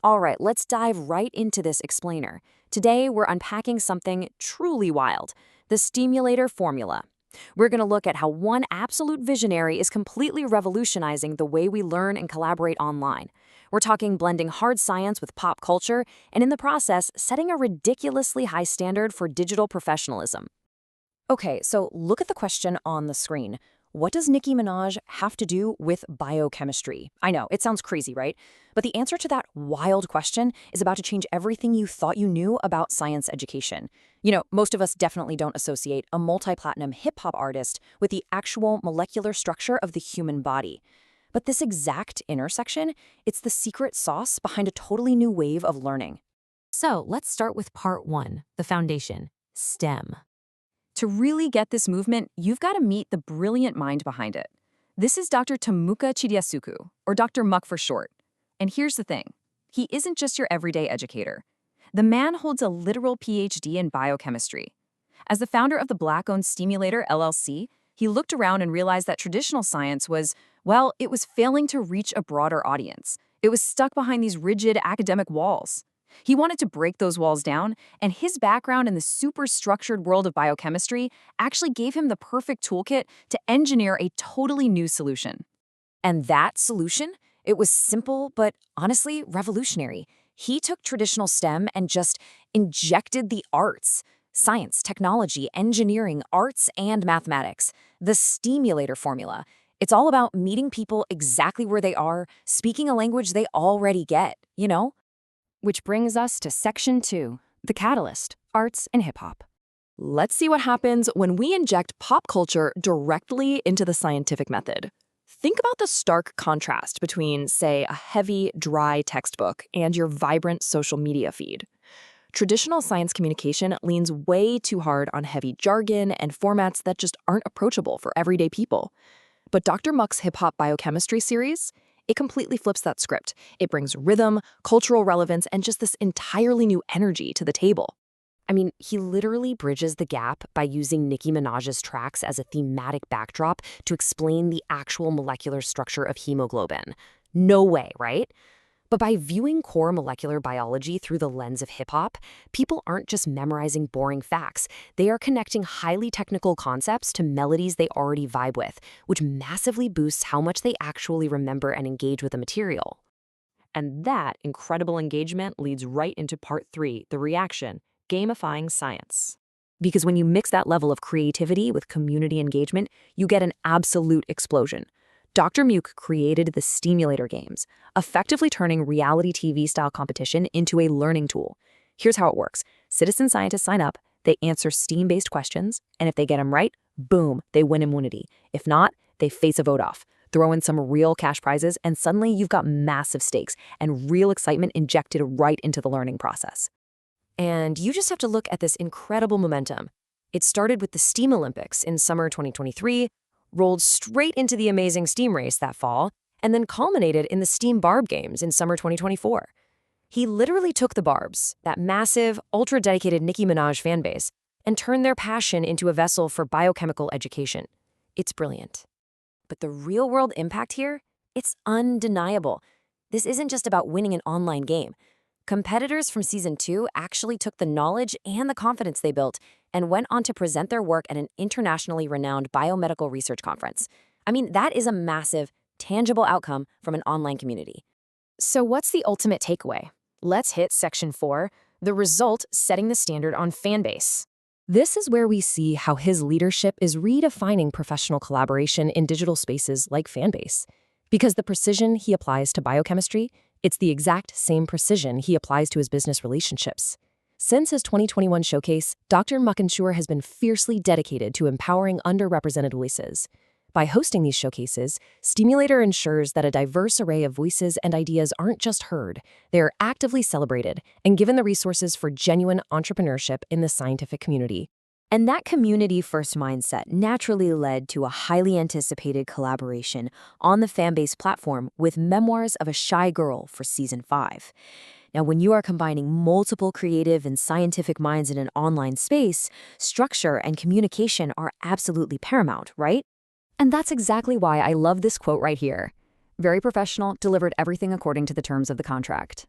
All right, let's dive right into this explainer. Today, we're unpacking something truly wild, the Steamulater Formula. We're going to look at how one absolute visionary is completely revolutionizing the way we learn and collaborate online. We're talking blending hard science with pop culture, and in the process, setting a ridiculously high standard for digital professionalism. Okay, so look at the question on the screen. What does Nicki Minaj have to do with biochemistry? I know, it sounds crazy, right? But the answer to that wild question is about to change everything you thought you knew about science education. Most of us definitely don't associate a multi-platinum hip-hop artist with the actual molecular structure of the human body. But this exact intersection, it's the secret sauce behind a totally new wave of learning. So let's start with part one, the foundation, STEM. To really get this movement, you've got to meet the brilliant mind behind it. This is Dr. Tomuka Chidiasuku, or Dr. Muck for short. And here's the thing. He isn't just your everyday educator. The man holds a literal PhD in biochemistry. As the founder of the Black-owned Steamulater LLC, he looked around and realized that traditional science was, well, it was failing to reach a broader audience. It was stuck behind these rigid academic walls. He wanted to break those walls down, and his background in the super-structured world of biochemistry actually gave him the perfect toolkit to engineer a totally new solution. And that solution? It was simple, but honestly revolutionary. He took traditional STEM and just injected the arts. Science, technology, engineering, arts, and mathematics. The Steamulater Formula. It's all about meeting people exactly where they are, speaking a language they already get. Which brings us to section 2, the catalyst, arts and hip-hop. Let's see what happens when we inject pop culture directly into the scientific method. Think about the stark contrast between, say, a heavy, dry textbook and your vibrant social media feed. Traditional science communication leans way too hard on heavy jargon and formats that just aren't approachable for everyday people. But Dr. Muck's hip-hop biochemistry series, it completely flips that script. It brings rhythm, cultural relevance, and just this entirely new energy to the table. I mean, he literally bridges the gap by using Nicki Minaj's tracks as a thematic backdrop to explain the actual molecular structure of hemoglobin. No way, right? But by viewing core molecular biology through the lens of hip-hop, people aren't just memorizing boring facts. They are connecting highly technical concepts to melodies they already vibe with, which massively boosts how much they actually remember and engage with the material. And that incredible engagement leads right into part 3, the reaction, gamifying science. Because when you mix that level of creativity with community engagement, you get an absolute explosion. Dr. Muke created the Steamulater Games, effectively turning reality TV-style competition into a learning tool. Here's how it works. Citizen scientists sign up, they answer STEAM-based questions, and if they get them right, boom, they win immunity. If not, they face a vote-off. Throw in some real cash prizes, and suddenly you've got massive stakes and real excitement injected right into the learning process. And you just have to look at this incredible momentum. It started with the Steam Olympics in summer 2023, rolled straight into the amazing Steam race that fall, and then culminated in the Steam Barb Games in summer 2024. He literally took the Barbs, that massive, ultra-dedicated Nicki Minaj fanbase, and turned their passion into a vessel for biochemical education. It's brilliant. But the real-world impact here? It's undeniable. This isn't just about winning an online game. Competitors from Season 2 actually took the knowledge and the confidence they built and went on to present their work at an internationally renowned biomedical research conference. I mean, that is a massive, tangible outcome from an online community. So what's the ultimate takeaway? Let's hit section 4, the result setting the standard on Fanbase. This is where we see how his leadership is redefining professional collaboration in digital spaces like Fanbase. Because the precision he applies to biochemistry, it's the exact same precision he applies to his business relationships. Since his 2021 showcase, Dr. Muckensure has been fiercely dedicated to empowering underrepresented voices. By hosting these showcases, Steamulator ensures that a diverse array of voices and ideas aren't just heard, they are actively celebrated and given the resources for genuine entrepreneurship in the scientific community. And that community-first mindset naturally led to a highly anticipated collaboration on the Fanbase platform with Memoirs of a Shy Girl for Season 5. Now, when you are combining multiple creative and scientific minds in an online space, structure and communication are absolutely paramount, right? And that's exactly why I love this quote right here. Very professional, delivered everything according to the terms of the contract.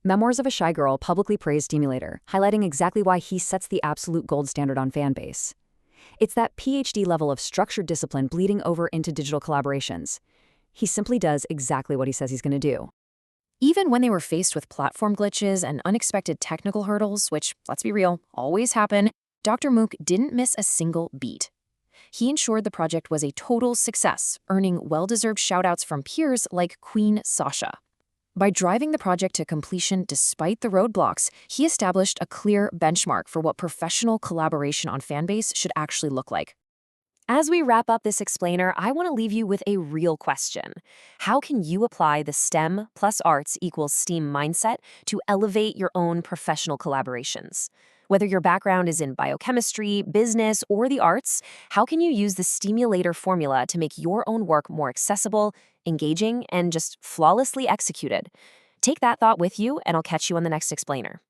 Memoirs of a Shy Girl publicly praised Steamulater, highlighting exactly why he sets the absolute gold standard on Fanbase. It's that PhD level of structured discipline bleeding over into digital collaborations. He simply does exactly what he says he's going to do. Even when they were faced with platform glitches and unexpected technical hurdles, which, let's be real, always happen, Dr. Mook didn't miss a single beat. He ensured the project was a total success, earning well-deserved shoutouts from peers like Queen Sasha. By driving the project to completion despite the roadblocks, he established a clear benchmark for what professional collaboration on Fanbase should actually look like. As we wrap up this explainer, I want to leave you with a real question. How can you apply the STEM plus arts equals STEAM mindset to elevate your own professional collaborations? Whether your background is in biochemistry, business, or the arts, how can you use the Steamulater formula to make your own work more accessible, engaging, and just flawlessly executed? Take that thought with you, and I'll catch you on the next explainer.